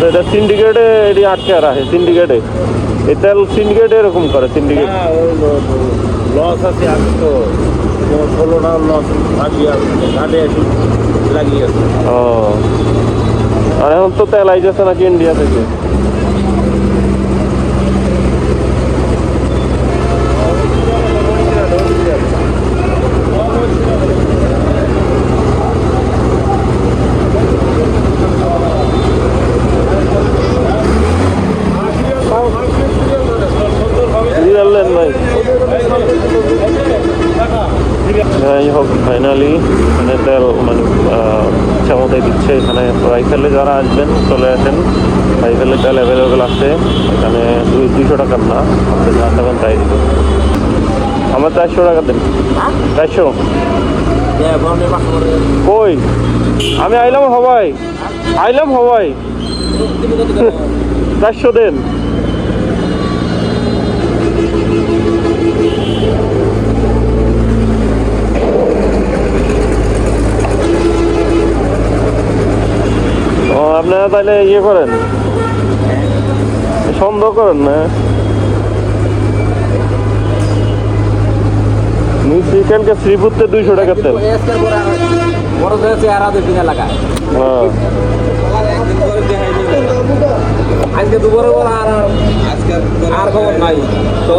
এটা সিন্ডিকেটে এটি আটকে রাখে সিন্ডিকেটে এই তেল সিন্ডিকেটে এরকম করে সিন্ডিকেট লস আছে আমি তো 16টা লস ঘাটে লাগিয়েছে। ও আর এখন তো তেল আইতেছে নাকি ইন্ডিয়া থেকে? ভাই যাই হোক ফাইনালি মানে তেল মানে ইচ্ছা মতোই দিচ্ছে এখানে। রাইফেলে যারা আসবেন চলে আসেন, রাইফেলে তেল অ্যাভেলেবেল আছে এখানে। 200 টাকার না, আপনি যা চাবেন তাই দিবেন। আমার 400 টাকা দেন। 400 কই? আমি আইলাম হবাই 400 দেন। ও আপনারা তাহলে ইয়ে করেন, সন্দেহ করেন না? কালকে শ্রীপুরতে 200 টাকার তেল। আজকে দুপুরে আর খবর নাই তো